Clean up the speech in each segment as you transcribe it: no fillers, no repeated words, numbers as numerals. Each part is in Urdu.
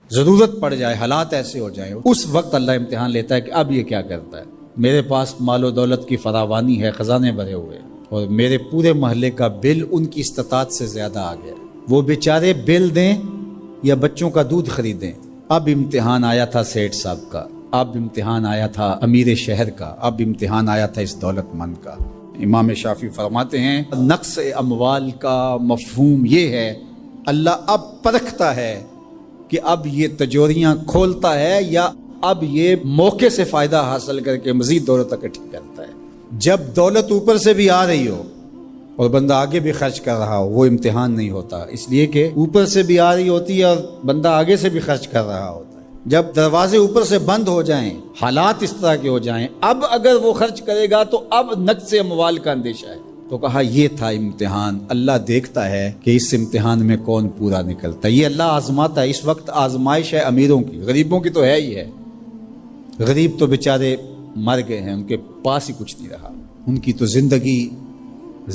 ضرورت پڑ جائے، حالات ایسے ہو جائیں، اس وقت اللہ امتحان لیتا ہے کہ اب یہ کیا کرتا ہے۔ میرے پاس مال و دولت کی فراوانی ہے، خزانے بھرے ہوئے، اور میرے پورے محلے کا بل ان کی استطاعت سے زیادہ آ گیا، وہ بیچارے بل دیں یا بچوں کا دودھ خریدیں۔ اب امتحان آیا تھا سیٹھ صاحب کا، اب امتحان آیا تھا امیر شہر کا، اب امتحان آیا تھا اس دولت مند کا۔ امام شافعی فرماتے ہیں نقص اموال کا مفہوم یہ ہے، اللہ اب پرکھتا ہے کہ اب یہ تجوریاں کھولتا ہے یا اب یہ موقع سے فائدہ حاصل کر کے مزید دولت اکٹھی کرتا ہے۔ جب دولت اوپر سے بھی آ رہی ہو اور بندہ آگے بھی خرچ کر رہا ہو، وہ امتحان نہیں ہوتا، اس لیے کہ اوپر سے بھی آ رہی ہوتی ہے اور بندہ آگے سے بھی خرچ کر رہا ہوتا ہے۔ جب دروازے اوپر سے بند ہو جائیں، حالات اس طرح کے ہو جائیں، اب اگر وہ خرچ کرے گا تو اب نقص اموال کا اندیشہ ہے۔ تو کہا یہ تھا امتحان، اللہ دیکھتا ہے کہ اس امتحان میں کون پورا نکلتا ہے، یہ اللہ آزماتا ہے۔ اس وقت آزمائش ہے امیروں کی، غریبوں کی تو ہے ہی ہے۔ غریب تو بیچارے مر گئے ہیں، ان کے پاس ہی کچھ نہیں رہا، ان کی تو زندگی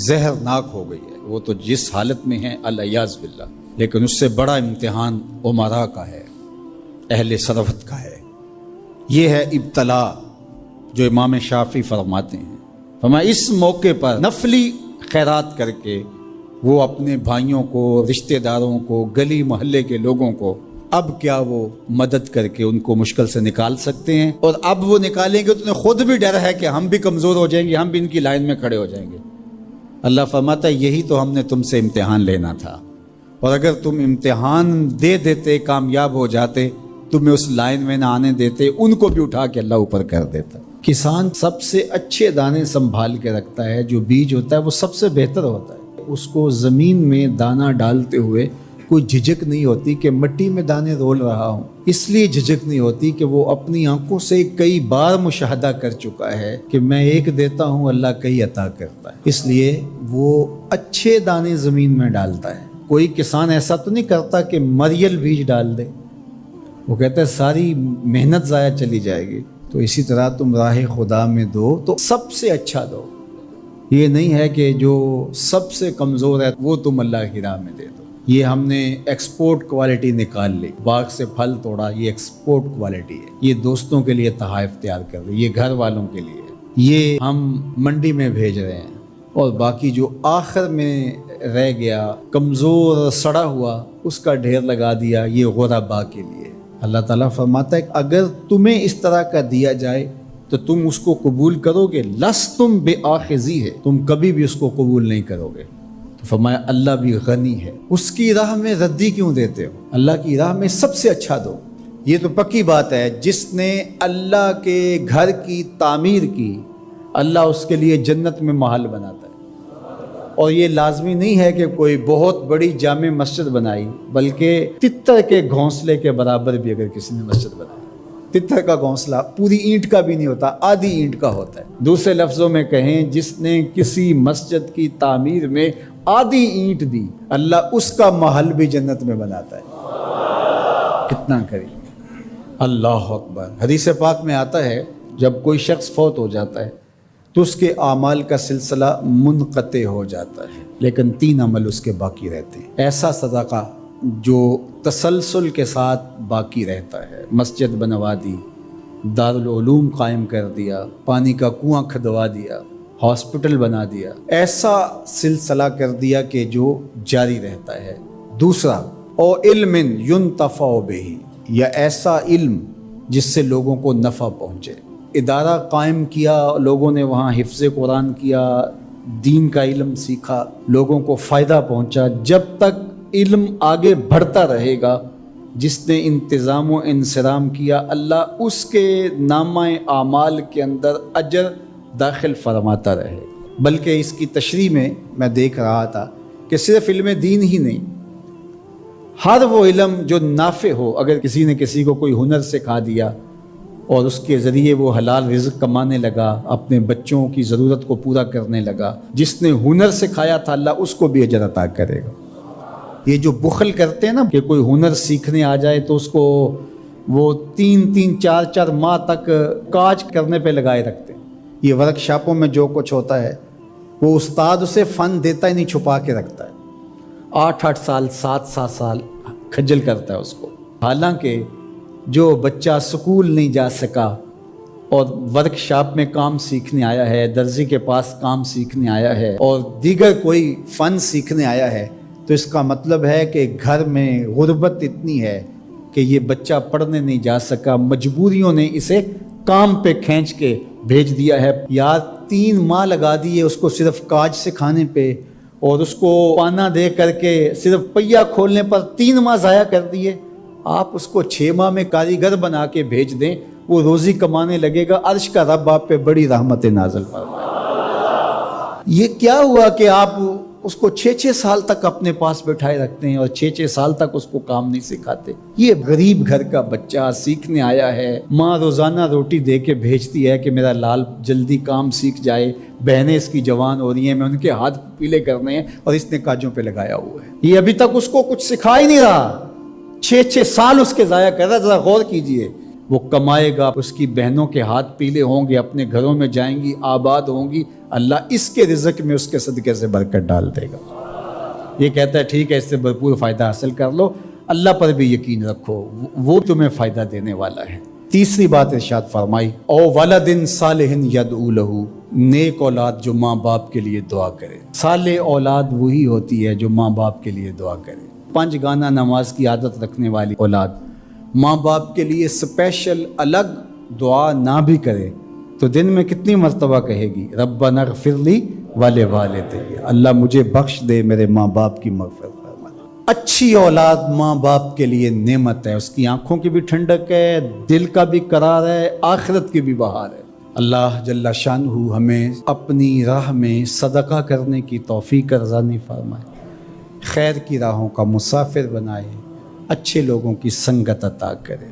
زہرناک ہو گئی ہے، وہ تو جس حالت میں ہیں الیاذ باللہ۔ لیکن اس سے بڑا امتحان عمراء کا ہے، اہل ثروت کا ہے۔ یہ ہے ابتلا جو امام شافعی فرماتے ہیں۔ فرمایا اس موقع پر نفلی خیرات کر کے وہ اپنے بھائیوں کو، رشتہ داروں کو، گلی محلے کے لوگوں کو اب کیا وہ مدد کر کے ان کو مشکل سے نکال سکتے ہیں، اور اب وہ نکالیں گے تو انہیں خود بھی ڈر ہے کہ ہم بھی کمزور ہو جائیں گے، ہم بھی ان کی لائن میں کھڑے ہو جائیں گے۔ اللہ فرماتا ہے یہی تو ہم نے تم سے امتحان لینا تھا، اور اگر تم امتحان دے دیتے، کامیاب ہو جاتے، تمہیں اس لائن میں نہ آنے دیتے، ان کو بھی اٹھا کے اللہ اوپر کر دیتا۔ کسان سب سے اچھے دانے سنبھال کے رکھتا ہے، جو بیج ہوتا ہے وہ سب سے بہتر ہوتا ہے، اس کو زمین میں دانہ ڈالتے ہوئے کوئی جھجک نہیں ہوتی کہ مٹی میں دانے رول رہا ہوں، اس لیے جھجک نہیں ہوتی کہ وہ اپنی آنکھوں سے کئی بار مشاہدہ کر چکا ہے کہ میں ایک دیتا ہوں، اللہ کئی عطا کرتا ہے، اس لیے وہ اچھے دانے زمین میں ڈالتا ہے۔ کوئی کسان ایسا تو نہیں کرتا کہ مریل بیج ڈال دے، وہ کہتا ہے ساری محنت ضائع چلی جائے گی۔ تو اسی طرح تم راہ خدا میں دو تو سب سے اچھا دو، یہ نہیں ہے کہ جو سب سے کمزور ہے وہ تم اللہ کی راہ میں دے دو۔ یہ ہم نے ایکسپورٹ کوالٹی نکال لی، باغ سے پھل توڑا، یہ ایکسپورٹ کوالٹی ہے، یہ دوستوں کے لیے تحائف تیار کر رہے، یہ گھر والوں کے لیے، یہ ہم منڈی میں بھیج رہے ہیں، اور باقی جو آخر میں رہ گیا کمزور سڑا ہوا اس کا ڈھیر لگا دیا، یہ غربا کے لیے۔ اللہ تعالیٰ فرماتا ہے کہ اگر تمہیں اس طرح کا دیا جائے تو تم اس کو قبول کرو گے، لستم بآخذی ہے، تم کبھی بھی اس کو قبول نہیں کرو گے۔ تو فرمایا اللہ بھی غنی ہے، اس کی راہ میں ردی کیوں دیتے ہو؟ اللہ کی راہ میں سب سے اچھا دو۔ یہ تو پکی بات ہے، جس نے اللہ کے گھر کی تعمیر کی، اللہ اس کے لیے جنت میں محل بناتا ہے۔ اور یہ لازمی نہیں ہے کہ کوئی بہت بڑی جامع مسجد بنائی، بلکہ تتر کے گھونسلے کے برابر بھی اگر کسی نے مسجد بنائی، تتر کا گھونسلہ پوری اینٹ کا بھی نہیں ہوتا، آدھی اینٹ کا ہوتا ہے۔ دوسرے لفظوں میں کہیں، جس نے کسی مسجد کی تعمیر میں آدھی اینٹ دی، اللہ اس کا محل بھی جنت میں بناتا ہے۔ کتنا کریم ہے، اللہ اکبر۔ حدیث پاک میں آتا ہے جب کوئی شخص فوت ہو جاتا ہے تو اس کے اعمال کا سلسلہ منقطع ہو جاتا ہے، لیکن 3 عمل اس کے باقی رہتے ہیں۔ ایسا صدقہ جو تسلسل کے ساتھ باقی رہتا ہے، مسجد بنوا دی، دارالعلوم قائم کر دیا، پانی کا کنواں کھدوا دیا، ہاسپٹل بنا دیا، ایسا سلسلہ کر دیا کہ جو جاری رہتا ہے۔ دوسرا، او علم ينتفع بہ، یا ایسا علم جس سے لوگوں کو نفع پہنچے، ادارہ قائم کیا، لوگوں نے وہاں حفظ قرآن کیا، دین کا علم سیکھا، لوگوں کو فائدہ پہنچا۔ جب تک علم آگے بڑھتا رہے گا، جس نے انتظام و انصرام کیا، اللہ اس کے نامہ اعمال کے اندر اجر داخل فرماتا رہے۔ بلکہ اس کی تشریح میں دیکھ رہا تھا کہ صرف علم دین ہی نہیں، ہر وہ علم جو نافع ہو، اگر کسی نے کسی کو کوئی ہنر سکھا دیا اور اس کے ذریعے وہ حلال رزق کمانے لگا، اپنے بچوں کی ضرورت کو پورا کرنے لگا، جس نے ہنر سکھایا تھا اللہ اس کو بھی اجر عطا کرے گا۔ یہ جو بخل کرتے ہیں نا کہ کوئی ہنر سیکھنے آ جائے تو اس کو وہ 3 4 ماہ تک کاج کرنے پہ لگائے رکھتے ہیں۔ یہ ورک شاپوں میں جو کچھ ہوتا ہے، وہ استاد اسے فن دیتا ہی نہیں، چھپا کے رکھتا ہے، 8 سال 7 سال کھجل کرتا ہے اس کو۔ حالانکہ جو بچہ سکول نہیں جا سکا اور ورک شاپ میں کام سیکھنے آیا ہے، درزی کے پاس کام سیکھنے آیا ہے اور دیگر کوئی فن سیکھنے آیا ہے، تو اس کا مطلب ہے کہ گھر میں غربت اتنی ہے کہ یہ بچہ پڑھنے نہیں جا سکا، مجبوریوں نے اسے کام پہ کھینچ کے بھیج دیا ہے۔ یار 3 ماہ لگا دیے اس کو صرف کاج سکھانے پہ، اور اس کو پانا دے کر کے صرف پہیا کھولنے پر 3 ماہ ضائع کر دیے۔ آپ اس کو 6 ماہ میں کاریگر بنا کے بھیج دیں، وہ روزی کمانے لگے گا، عرش کا رب آپ پہ بڑی رحمت نازل فرمائے۔ یہ کیا ہوا کہ آپ اس کو 6 سال تک اپنے پاس بٹھائے رکھتے ہیں اور 6 سال تک اس کو کام نہیں سکھاتے؟ یہ غریب گھر کا بچہ سیکھنے آیا ہے، ماں روزانہ روٹی دے کے بھیجتی ہے کہ میرا لال جلدی کام سیکھ جائے، بہنیں اس کی جوان ہو رہی ہیں، میں ان کے ہاتھ پیلے کرنے ہیں، اور اس نے کاجوں پہ لگایا ہوا ہے۔ یہ ابھی تک اس کو کچھ سکھا ہی نہیں رہا، 6 سال اس کے ضائع کر رہا ہے۔ ذرا غور کیجئے، وہ کمائے گا، اس کی بہنوں کے ہاتھ پیلے ہوں گے، اپنے گھروں میں جائیں گی، آباد ہوں گی، اللہ اس کے رزق میں اس کے صدقے سے برکت ڈال دے گا۔ یہ کہتا ہے ٹھیک ہے، اس سے بھرپور فائدہ حاصل کر لو، اللہ پر بھی یقین رکھو، وہ تمہیں فائدہ دینے والا ہے۔ تیسری بات ارشاد فرمائی، او ولد صالح یدعو لہ، نیک اولاد جو ماں باپ کے لیے دعا کرے۔ صالح اولاد وہی ہوتی ہے جو ماں باپ کے لیے دعا کرے۔ 5 گانا نماز کی عادت رکھنے والی اولاد ماں باپ کے لیے اسپیشل الگ دعا نہ بھی کرے تو دن میں کتنی مرتبہ کہے گی، ربنا اغفر لی ولوالدی، اللہ مجھے بخش دے، میرے ماں باپ کی مغفرت فرما۔ اچھی اولاد ماں باپ کے لیے نعمت ہے، اس کی آنکھوں کی بھی ٹھنڈک ہے، دل کا بھی قرار ہے، آخرت کی بھی بہار ہے۔ اللہ جل شانہ ہمیں اپنی راہ میں صدقہ کرنے کی توفیق ارزانی فرمائے، خیر کی راہوں کا مسافر بنائے، اچھے لوگوں کی سنگت عطا کرے۔